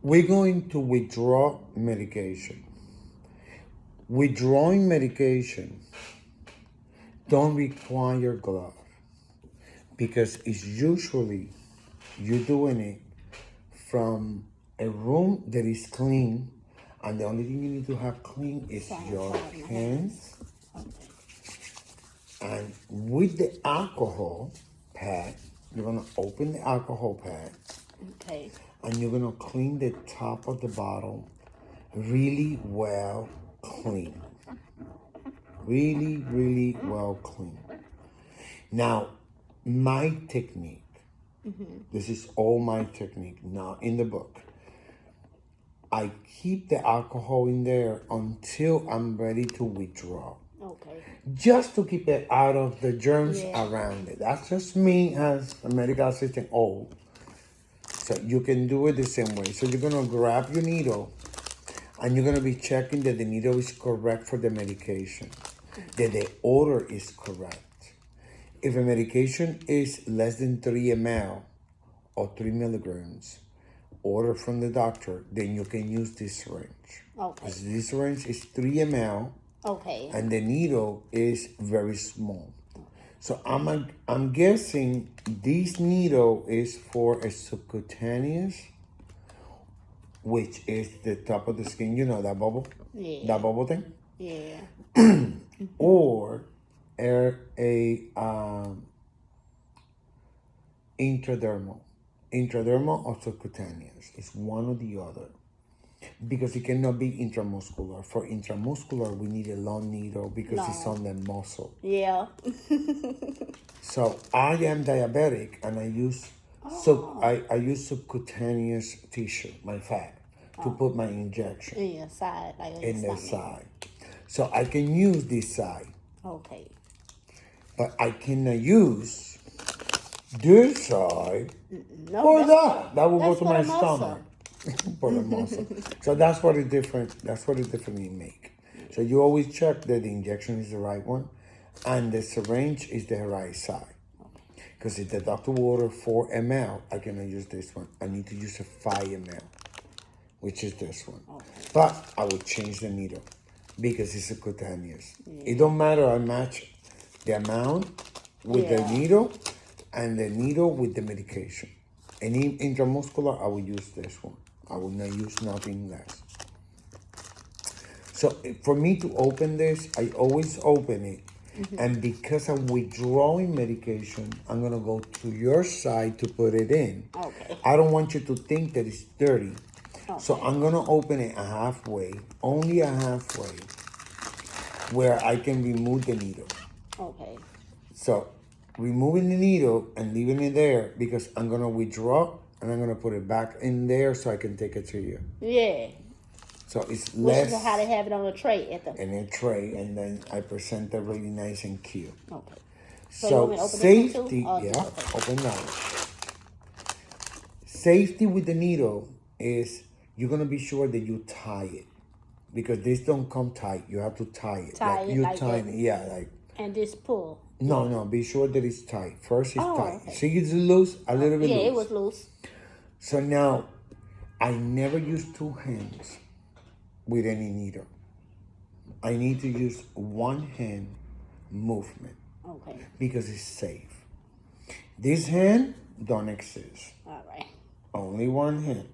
we're going to withdraw medication. Withdrawing medication don't require glove because it's usually you're doing it from a room that is clean, and the only thing you need to have clean is your hands. And with the alcohol pad, you're gonna open the alcohol pad. Okay. And you're gonna clean the top of the bottle really well clean. Really, really well clean. Now, my technique, this is all my technique now in the book. I keep the alcohol in there until I'm ready to withdraw. Okay. Just to keep it out of the germs around it. That's just me as a medical assistant old. So you can do it the same way. So you're gonna grab your needle and you're gonna be checking that the needle is correct for the medication, that the order is correct. If a medication is less than 3 ml or 3 milligrams, order from the doctor, then you can use this syringe. Okay. This syringe is 3 ml Okay. and the needle is very small. So I'm guessing this needle is for a subcutaneous, which is the top of the skin. You know that bubble? Yeah. That bubble thing? Yeah. Or a intradermal. Intradermal or subcutaneous. It's one or the other. Because it cannot be intramuscular. For intramuscular, we need a long needle because it's on the muscle. Yeah. So I am diabetic and I use I use subcutaneous tissue, my fat, to put my injection In your side, like on in your the stomach. side. So I can use this side, Okay. but I cannot use this side No, for that's that. That will go that's to for my the muscle. stomach. For the muscle. So that's what it different. That's what it differently make. So you always check that the injection is the right one, and the syringe is the right side. Because if the doctor will order 4 ml, I cannot use this one. I need to use a 5 ml, which is this one. Okay. But I will change the needle because it's subcutaneous. It don't matter. I match the amount with the needle and the needle with the medication. Any intramuscular, I will use this one. I will not use nothing less. So for me to open this, I always open it. And because I'm withdrawing medication, I'm gonna go to your side to put it in. Okay. I don't want you to think that it's dirty. Okay. So I'm gonna open it a halfway, only a halfway, where I can remove the needle. Okay. So removing the needle and leaving it there because I'm gonna withdraw and I'm gonna put it back in there so I can take it to you. Yeah. So it's Which less is how they have it on the tray at the. in a tray, and then I present it really nice and cute. Okay. So you want So me to open this one safety, too? Oh, yeah, okay. open that. Safety with the needle is you're gonna be sure that you tie it because this don't come tight. You have to tie it. Tie it you like tie that. it, yeah, like. And just pull. No, be sure that it's tight. First it's tight. Okay. See, it's loose, a little bit Yeah, loose. it was loose. So now, I never use 2 hands with any needle. I need to use 1 hand movement Okay. because it's safe. This hand don't exist. All right. Only 1 hand.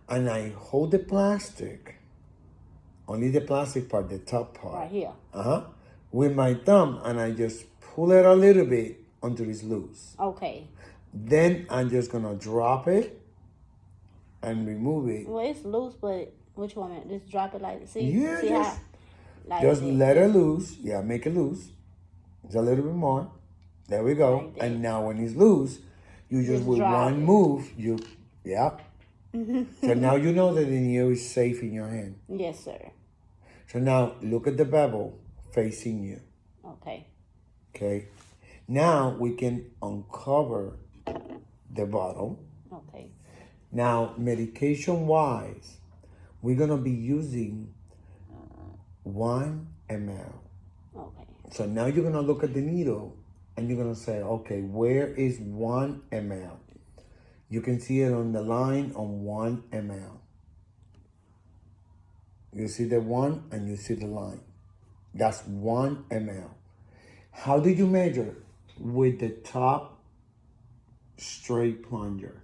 And I hold the plastic, only the plastic part, the top part. Right here. With my thumb, and I just pull it a little bit until it's loose. Okay. Then I'm just gonna drop it and remove it. Well, it's loose, but what you want me to just drop it like see? Yeah, see just- how? Like Just that. let it loose. Yeah, make it loose. Just a little bit more. There we go. Like that. And now when it's loose, you just with drop one it. move, yeah. So now you know that the needle is safe in your hand. Yes, sir. So now look at the bevel facing you. Okay. Okay. Now we can uncover the bottle. Okay. Now, medication wise, we're gonna be using 1 ml. Okay. So now you're gonna look at the needle and you're gonna say, okay, where is 1 ml? You can see it on the line on 1 ml. You see the 1 and you see the line. That's 1 ml. How did you measure? With the top straight plunger.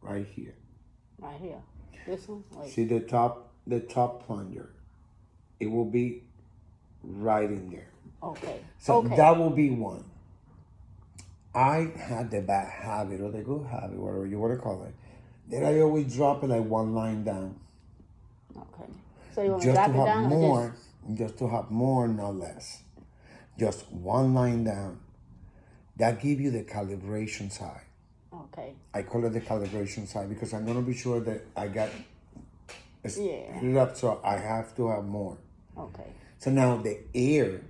Right here. Right here. This one? Wait. See the top plunger. It will be right in there. Okay. So okay. that will be 1. I had the bad habit or the good habit, whatever you want to call it, that I always drop it like 1 line down. Okay. So you want to Just drop to it have down more, or just to have more, not less. Just 1 line down. That give you the calibration side. Okay. I call it the calibration side because I'm gonna be sure that I got Yeah. it up, so I have to have more. Okay. So now the air,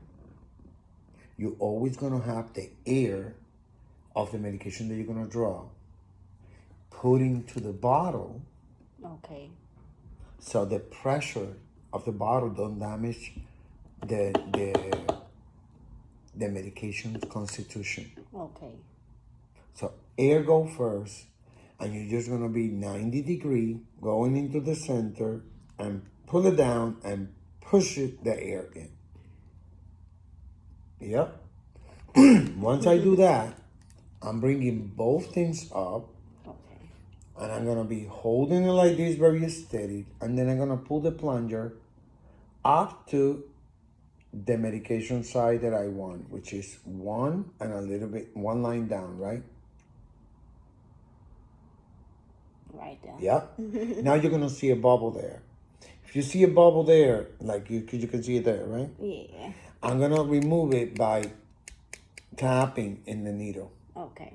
you're always gonna have the air of the medication that you're gonna draw put into the bottle, Okay. so the pressure of the bottle don't damage the medication's constitution. Okay. So air go first, and you're just gonna be 90 degree going into the center and pull it down and push the air in. Yep. Once I do that, I'm bringing both things up, Okay. and I'm gonna be holding it like this, very steady, and then I'm gonna pull the plunger up to the medication side that I want, which is 1 and a little bit 1 line down, right? Right there. Yep. Now you're gonna see a bubble there. If you see a bubble there, like you can see it there, right? Yeah. I'm gonna remove it by tapping in the needle. Okay.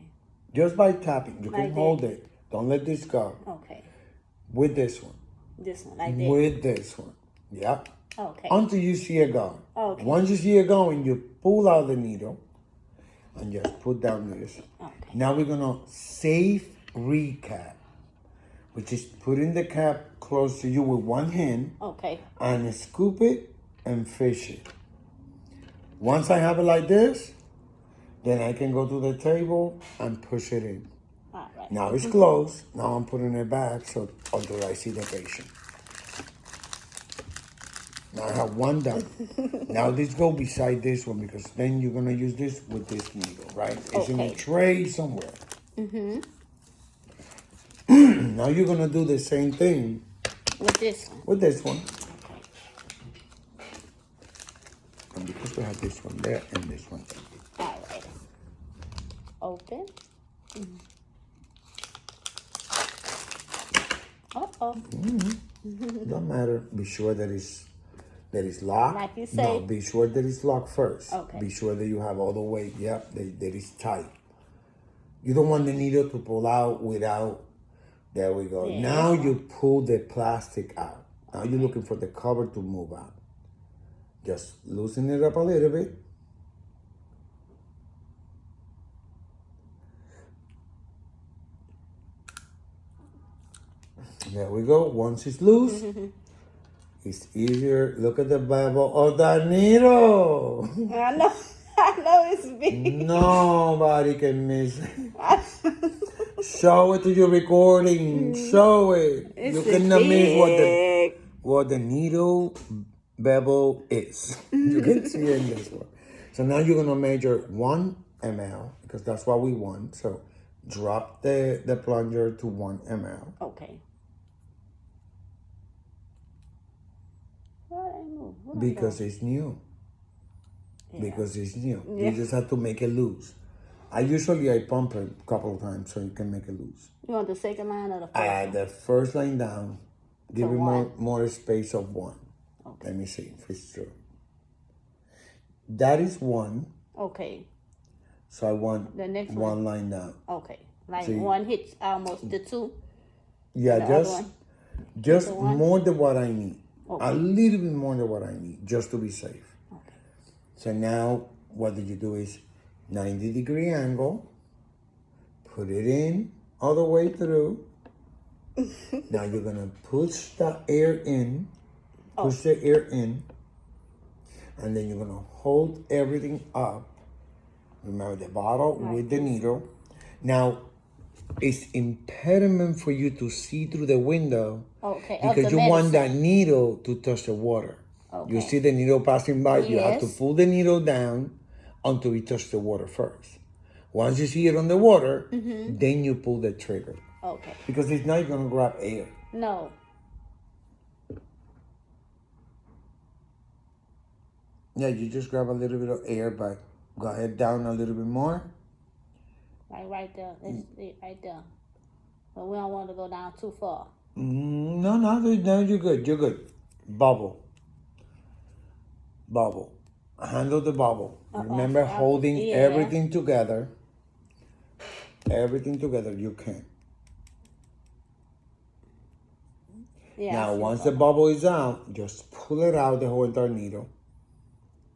Just by tapping. You can Like hold that. it. Don't let this go. Okay. With this one. This one, like that. With this one. Yep. Okay. Until you see it going. Okay. Once you see it going, you pull out the needle and just put down this. Okay. Now we're gonna safe recap, which is putting the cap close to you with 1 hand Okay. and scoop it and fish it. Once I have it like this, then I can go to the table and push it in. All right. Now it's closed. Now I'm putting it back so until I see the patient. Now I have 1 done. Now this go beside this one because then you're gonna use this with this needle, right? It's in a Okay. tray somewhere. Now you're gonna do the same thing With this one. with this one. Okay. And because we have this one there and this one. All right. Open. Uh-oh. Don't matter. Be sure that it's locked. Like you No, say. be sure that it's locked first. Okay. Be sure that you have all the weight. Yep, that is tight. You don't want the needle to pull out without. There we go. Yeah, Now that's you pull the plastic out. Now you're looking for the cover to move out. Just loosen it up a little bit. There we go. Once it's loose, it's easier. Look at the bevel of the needle. I know. I know it's big. Nobody can miss it. Show it to your recording. Show it. It's You cannot miss big. what the needle bevel is. You can see it in this one. So now you're gonna measure 1 ml because that's what we want. So drop the plunger to 1 ml. Okay. Why did I move? What am I Because doing? it's new. Yeah. Because it's new. Yeah. You just have to make it loose. I pump it a couple of times so you can make it loose. You want the second line or the first one? The first line down, give So it one. more space of 1. Okay. Let me see if it's true. That is 1, Okay. so I want The next 1 line down. Okay. Like See. one hits almost the 2. Yeah, The other just one? just The one? more than what I need. Okay. A little bit more than what I need, just to be safe. Okay. So now what do you do is 90-degree angle, put it in all the way through. Now you're gonna push the air in, push the air in, and then you're gonna hold everything up. Remember the bottle with the needle. Now, it's impediment for you to see through the window Okay. Of because the you want that medicine. needle to touch the water. You Okay. see the needle passing by, you have to Yes. pull the needle down until it touches the water first. Once you see it on the water, then you pull the trigger. Okay. Because it's not going to grab air. No. Yeah, you just grab a little bit of air, but go ahead down a little bit more. Like right there. It's it right there. But we don't want to go down too far. No, you're good. You're good. Bubble. Handle the bubble. Remember holding yeah. everything together. Everything together, you can. Yeah. Now, once the bubble is out, just pull it out, the whole entire needle.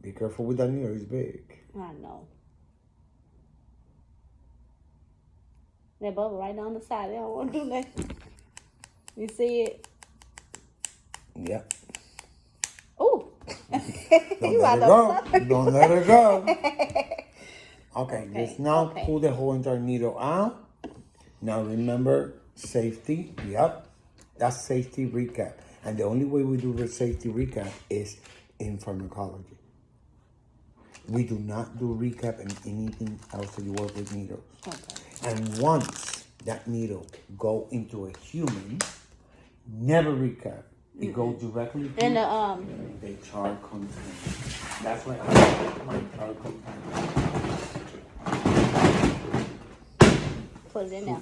Be careful with that needle, it's big. I know. That bubble right down the side. They don't want to do nothing. You see it? Yeah. Ooh. Don't let it go. Don't let it go. Okay, just now pull the whole entire needle out. Now remember safety. Yep. That's safety recap. And the only way we do the safety recap is in pharmacology. We do not do recap in anything else that you work with needles. Okay. And once that needle go into a human, never recap. It goes directly to And the char container. That's why I put my char container. put it in there.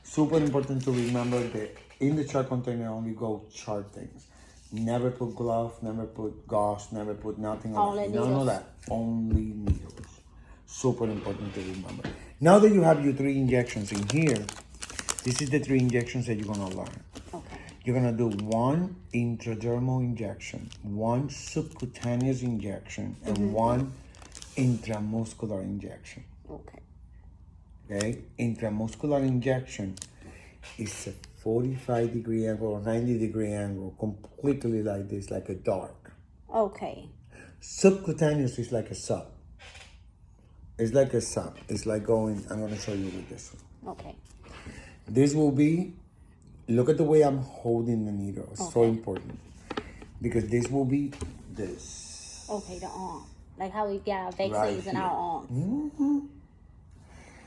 Super important to remember that in the char container only go char things. Never put glove, never put gauze, never put nothing on it. None of that. Only needles. Super important to remember. Now that you have your 3 injections in here, this is the 3 injections that you're gonna learn. Okay. You're gonna do 1 intradermal injection, 1 subcutaneous injection, and 1 intramuscular injection. Okay. Okay? Intramuscular injection is a 45-degree angle or 90-degree angle, completely like this, like a dark. Okay. Subcutaneous is like a sub. It's like a sub. It's like going, I'm gonna show you with this one. Okay. This will be, look at the way I'm holding the needle. It's so Okay. important. Because this will be this. Okay, the arm. Like how we got our vaccines Right in our arms.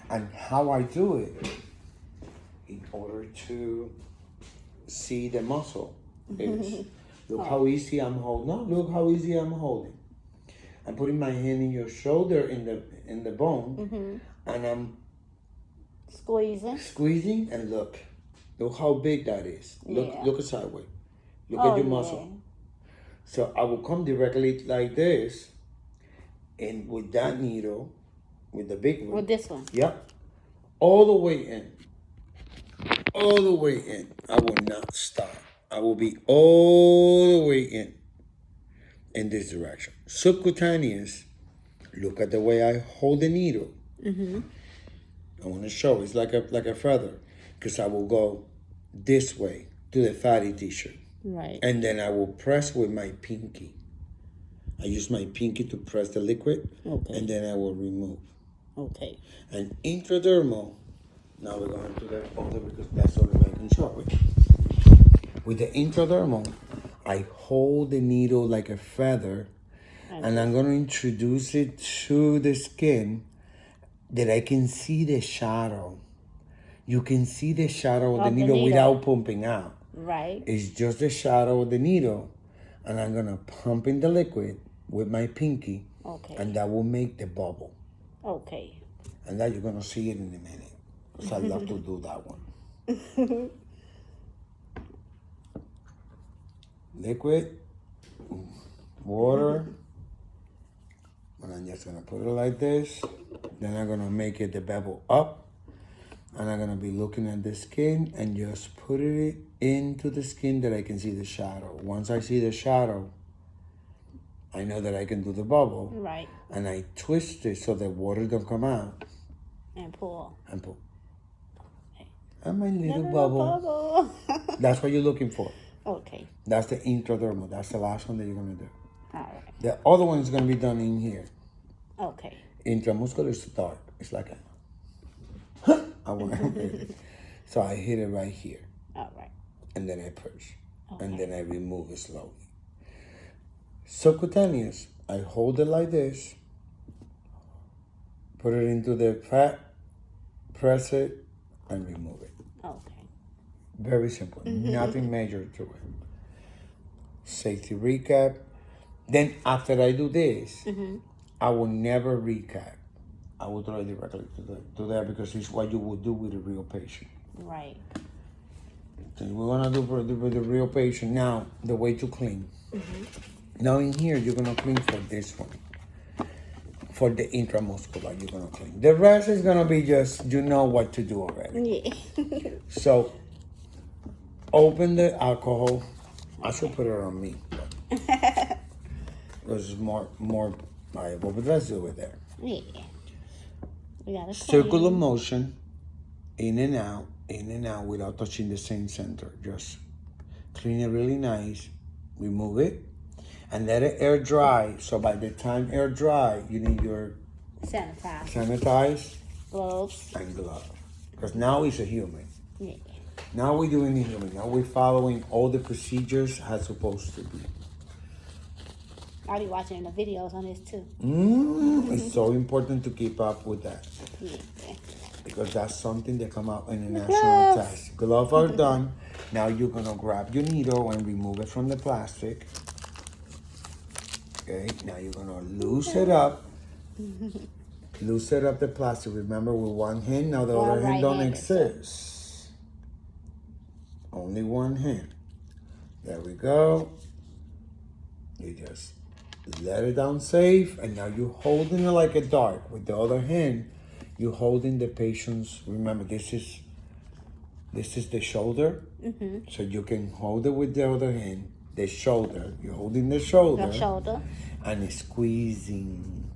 And how I do it, in order to see the muscle, is look how easy I'm holding. No, look how easy I'm holding. I'm putting my hand in your shoulder in the bone, and I'm squeezing, and look how big that is. Look sideways. Look at your muscle. So I will come directly like this, and with that needle, with the big one. With this one. Yep. All the way in. All the way in. I will not stop. I will be all the way in this direction. Subcutaneous, look at the way I hold the needle. I want to show it's like a feather, because I will go this way to the fatty tissue. Right. And then I will press with my pinky. I use my pinky to press the liquid, and then I will remove. Okay. And intradermal, now we're going to the other because that's all I can show with. With the intradermal, I hold the needle like a feather, and I'm going to introduce it to the skin that I can see the shadow. You can see the shadow of the needle without pumping out. Right. It's just the shadow of the needle, and I'm going to pump in the liquid with my pinky, and that will make the bubble. Okay. And that you're going to see it in a minute. So I love to do that one. Liquid, water, and I'm just going to put it like this. Then I'm going to make it the bevel up. And I'm going to be looking at the skin and just put it into the skin that I can see the shadow. Once I see the shadow, I know that I can do the bubble. Right. And I twist it so the water don't come out. And pull. And pull. And my little bubble. That's what you're looking for. Okay. That's the intradermal. That's the last one that you're going to do. All right. The other one is going to be done in here. Okay. Intramuscular is dark. It's like a... I want to hit it. So I hit it right here. All right. And then I push. Okay. And then I remove it slowly. Subcutaneous, I hold it like this, put it into the fat, press it, and remove it. Okay. Very simple. Nothing major to it. Safety recap. Then after I do this, I will never recap. I will throw it directly to there because it's what you would do with a real patient. Right. So we're gonna do with the real patient now. The way to clean. Now in here you're gonna clean for this one. For the intramuscular, you're gonna clean. The rest is gonna be just you know what to do already. Yeah. So open the alcohol. I should put it on me. Because it's more viable, but let's do it there. Yeah. We got a Circular motion, in and out without touching the same center. Just clean it really nice, remove it, and let it air dry. So by the time air dry, you need your sanitize gloves and glove. Because now it's a human. Yeah. Now we're doing the human. Now we're following all the procedures as supposed to be. I'll be watching the videos on this too. It's so important to keep up with that. Yeah. Because that's something that come out in the The national gloves. test. Gloves are done. Now you're gonna grab your needle and remove it from the plastic. Okay, now you're gonna loose it up. Loose it up the plastic. Remember with one hand, now the Or other hand don't right-handed, so- exist. Only one hand. There we go. You just let it down safe, and now you're holding it like a dart. With the other hand, you're holding the patient's. Remember, this is the shoulder, so you can hold it with the other hand. The shoulder, you're holding the shoulder, Your shoulder. and squeezing,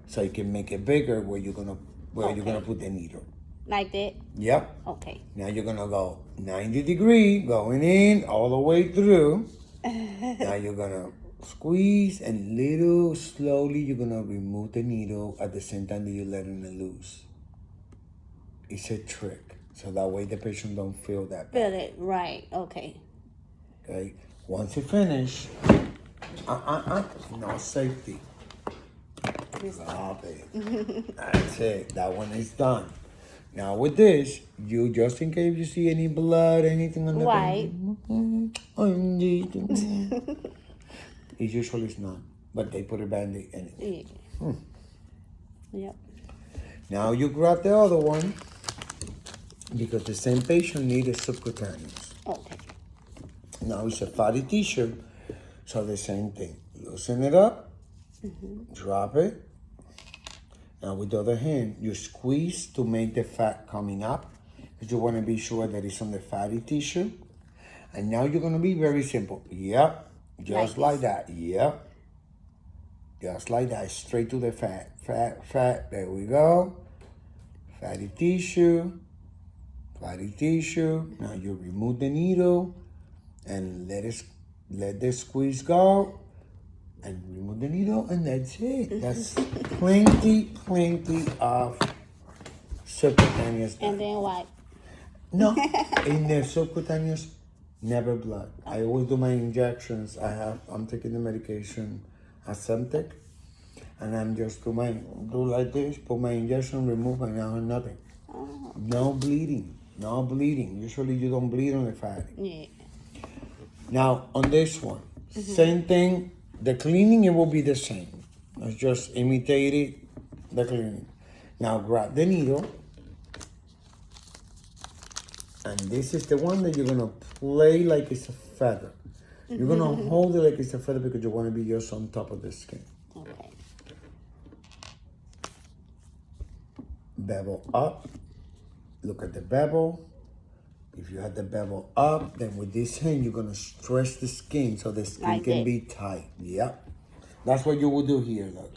so you can make it bigger. Where you're gonna put the needle. Like that. Yep. Okay. Now you're gonna go 90 degree, going in all the way through. Now you're gonna squeeze and slowly you're gonna remove the needle at the same time that you're letting it loose. It's a trick. So that way the patient don't feel that bad. Feel it. Right. Okay. Okay? Once you finish, no safety. Stop it. That's it. That one is done. Now with this, you just in case you see any blood, anything on the Right. It usually is not, but they put a band-aid anyway. Yeah. Yep. Now you grab the other one because the same patient needed subcutaneous. Okay. Now it's a fatty tissue, so the same thing. Loosen it up, drop it. Now with the other hand, you squeeze to make the fat coming up because you want to be sure that it's on the fatty tissue. And now you're going to be very simple. Yep. Just like that. Yep. Just like that. Straight to the fat. Fat. There we go. Fatty tissue. Fatty tissue. Now you remove the needle and let the squeeze go. And remove the needle, and that's it. That's plenty of subcutaneous. And then wipe. No, in the subcutaneous, never blood. I always do my injections. I'm taking the medication, Ozempic, and I'm just do like this, put my injection, remove, and now nothing. Oh. No bleeding. Usually you don't bleed on the fatty. Yeah. Now on this one, same thing. The cleaning, it will be the same. It's just imitated the cleaning. Now grab the needle. And this is the one that you're going to play like it's a feather. You're going to hold it like it's a feather because you want to be just on top of the skin. Okay. Bevel up. Look at the bevel. If you have the bevel up, then with this hand, you're going to stretch the skin so the skin Like can it. be tight. Yep. That's what you will do here, look.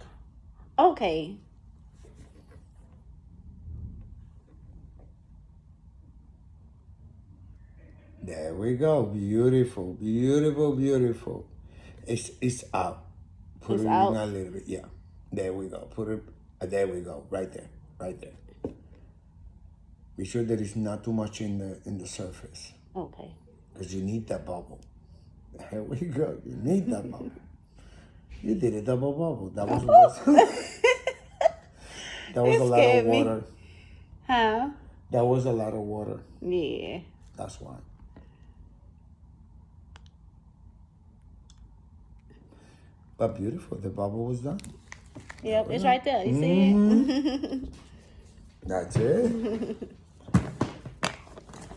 Okay. There we go. Beautiful. It's out. Put It's it out. in a little bit. Yeah. There we go. Put it. There we go. Right there. Be sure there is not too much in the surface, Okay. because you need that bubble. Here we go. You need that bubble. You did a double bubble. That was that was It a lot of scared me. water. Huh? That was a lot of water. Yeah. That's why. But beautiful. The bubble was done. Yep, it's right there. You see it? Mm-hmm. That's it.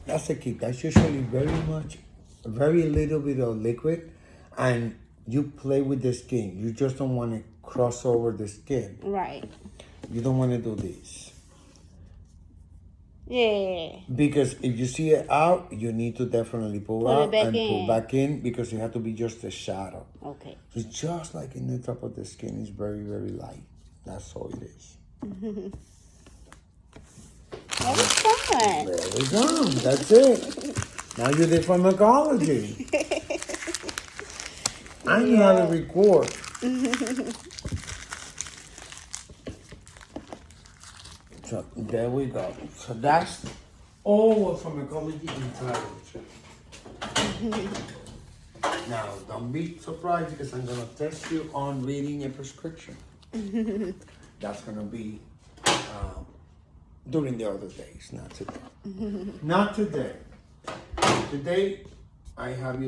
That's the key. That's usually very little bit of liquid, and you play with the skin. You just don't want to cross over the skin. Right. You don't want to do this. Yeah. Because if you see it out, you need to definitely pull Put it out back and pull in. back in, because it has to be just a shadow. Okay. It's just like in the top of the skin. It's very, very light. That's all it is. That was fun. There we go. That's it. Now you did pharmacology. I knew how to record. So there we go. So that's all what pharmacology entails. Now, don't be surprised, because I'm going to test you on reading a prescription. That's going to be during the other days, not today. Not today. Today, I have you